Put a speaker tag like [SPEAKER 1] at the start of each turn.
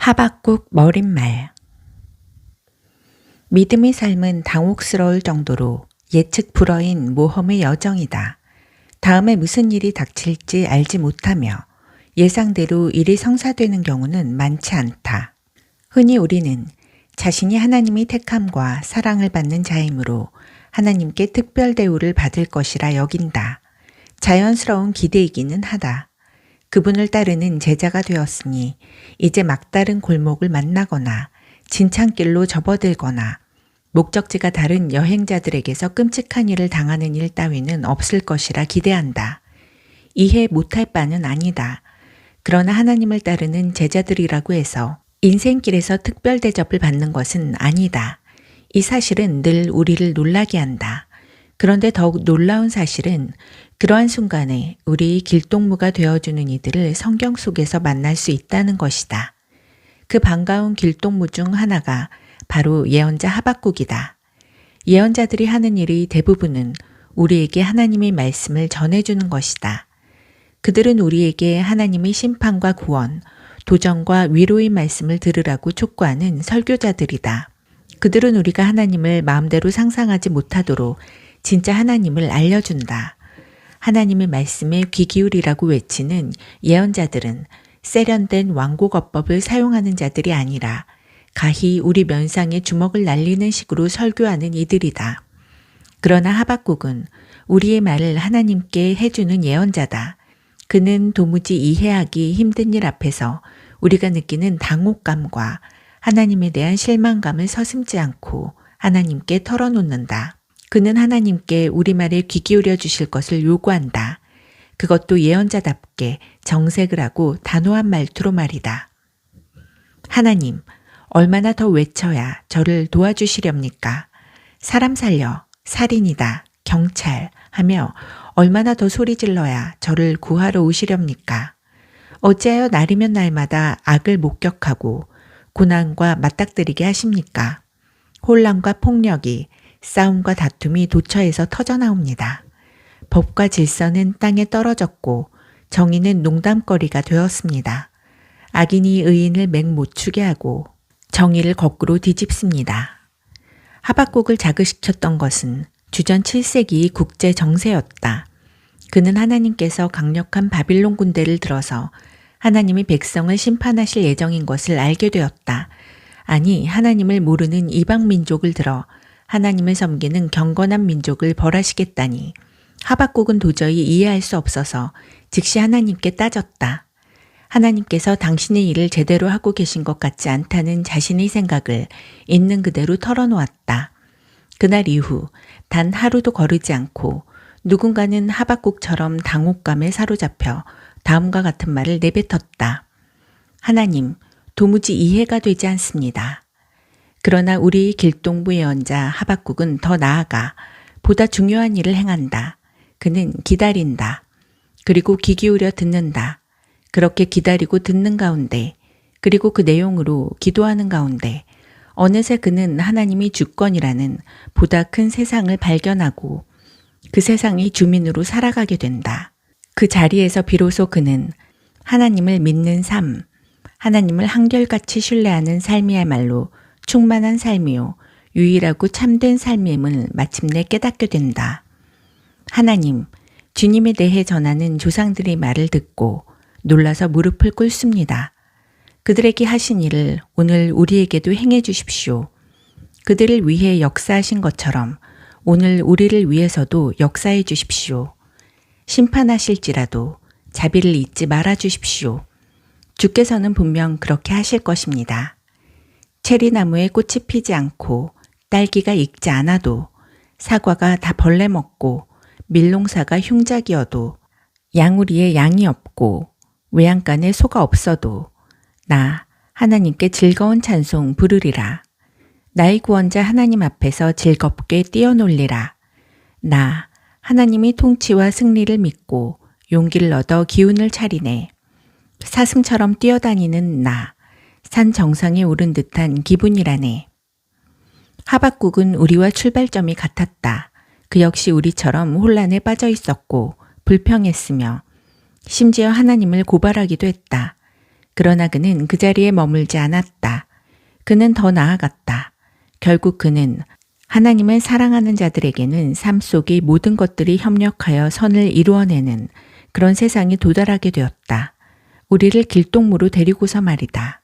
[SPEAKER 1] 하박국 머릿말. 믿음의 삶은 당혹스러울 정도로 예측 불허인 모험의 여정이다. 다음에 무슨 일이 닥칠지 알지 못하며 예상대로 일이 성사되는 경우는 많지 않다. 흔히 우리는 자신이 하나님의 택함과 사랑을 받는 자이므로 하나님께 특별 대우를 받을 것이라 여긴다. 자연스러운 기대이기는 하다. 그분을 따르는 제자가 되었으니 이제 막다른 골목을 만나거나 진창길로 접어들거나 목적지가 다른 여행자들에게서 끔찍한 일을 당하는 일 따위는 없을 것이라 기대한다. 이해 못할 바는 아니다. 그러나 하나님을 따르는 제자들이라고 해서 인생길에서 특별 대접을 받는 것은 아니다. 이 사실은 늘 우리를 놀라게 한다. 그런데 더욱 놀라운 사실은 그러한 순간에 우리 길동무가 되어주는 이들을 성경 속에서 만날 수 있다는 것이다. 그 반가운 길동무 중 하나가 바로 예언자 하박국이다. 예언자들이 하는 일의 대부분은 우리에게 하나님의 말씀을 전해주는 것이다. 그들은 우리에게 하나님의 심판과 구원, 도전과 위로의 말씀을 들으라고 촉구하는 설교자들이다. 그들은 우리가 하나님을 마음대로 상상하지 못하도록 진짜 하나님을 알려준다. 하나님의 말씀에 귀 기울이라고 외치는 예언자들은 세련된 완곡어법을 사용하는 자들이 아니라 가히 우리 면상에 주먹을 날리는 식으로 설교하는 이들이다. 그러나 하박국은 우리의 말을 하나님께 해주는 예언자다. 그는 도무지 이해하기 힘든 일 앞에서 우리가 느끼는 당혹감과 하나님에 대한 실망감을 서슴지 않고 하나님께 털어놓는다. 그는 하나님께 우리 말에 귀 기울여 주실 것을 요구한다. 그것도 예언자답게 정색을 하고 단호한 말투로 말이다. 하나님, 얼마나 더 외쳐야 저를 도와주시렵니까? 사람 살려, 살인이다, 경찰 하며 얼마나 더 소리질러야 저를 구하러 오시렵니까? 어찌하여 날이면 날마다 악을 목격하고 고난과 맞닥뜨리게 하십니까? 혼란과 폭력이 싸움과 다툼이 도처에서 터져나옵니다. 법과 질서는 땅에 떨어졌고 정의는 농담거리가 되었습니다. 악인이 의인을 맹못 추게 하고 정의를 거꾸로 뒤집습니다. 하박국을 자극시켰던 것은 주전 7세기 국제 정세였다. 그는 하나님께서 강력한 바빌론 군대를 들어서 하나님이 백성을 심판하실 예정인 것을 알게 되었다. 아니, 하나님을 모르는 이방 민족을 들어 하나님을 섬기는 경건한 민족을 벌하시겠다니 하박국은 도저히 이해할 수 없어서 즉시 하나님께 따졌다. 하나님께서 당신의 일을 제대로 하고 계신 것 같지 않다는 자신의 생각을 있는 그대로 털어놓았다. 그날 이후 단 하루도 거르지 않고 누군가는 하박국처럼 당혹감에 사로잡혀 다음과 같은 말을 내뱉었다. 하나님, 도무지 이해가 되지 않습니다. 그러나 우리 길동부 예언자 하박국은 더 나아가 보다 중요한 일을 행한다. 그는 기다린다. 그리고 귀 기울여 듣는다. 그렇게 기다리고 듣는 가운데 그리고 그 내용으로 기도하는 가운데 어느새 그는 하나님이 주권이라는 보다 큰 세상을 발견하고 그 세상의 주민으로 살아가게 된다. 그 자리에서 비로소 그는 하나님을 믿는 삶, 하나님을 한결같이 신뢰하는 삶이야말로 충만한 삶이요 유일하고 참된 삶임을 마침내 깨닫게 된다. 하나님, 주님에 대해 전하는 조상들의 말을 듣고 놀라서 무릎을 꿇습니다. 그들에게 하신 일을 오늘 우리에게도 행해 주십시오. 그들을 위해 역사하신 것처럼 오늘 우리를 위해서도 역사해 주십시오. 심판하실지라도 자비를 잊지 말아 주십시오. 주께서는 분명 그렇게 하실 것입니다. 체리나무에 꽃이 피지 않고 딸기가 익지 않아도 사과가 다 벌레 먹고 밀농사가 흉작이어도 양우리에 양이 없고 외양간에 소가 없어도 나 하나님께 즐거운 찬송 부르리라. 나의 구원자 하나님 앞에서 즐겁게 뛰어놀리라. 나 하나님이 통치와 승리를 믿고 용기를 얻어 기운을 차리네. 사슴처럼 뛰어다니는 나 산 정상에 오른 듯한 기분이라네. 하박국은 우리와 출발점이 같았다. 그 역시 우리처럼 혼란에 빠져 있었고 불평했으며 심지어 하나님을 고발하기도 했다. 그러나 그는 그 자리에 머물지 않았다. 그는 더 나아갔다. 결국 그는 하나님을 사랑하는 자들에게는 삶 속의 모든 것들이 협력하여 선을 이루어내는 그런 세상에 도달하게 되었다. 우리를 길동무로 데리고서 말이다.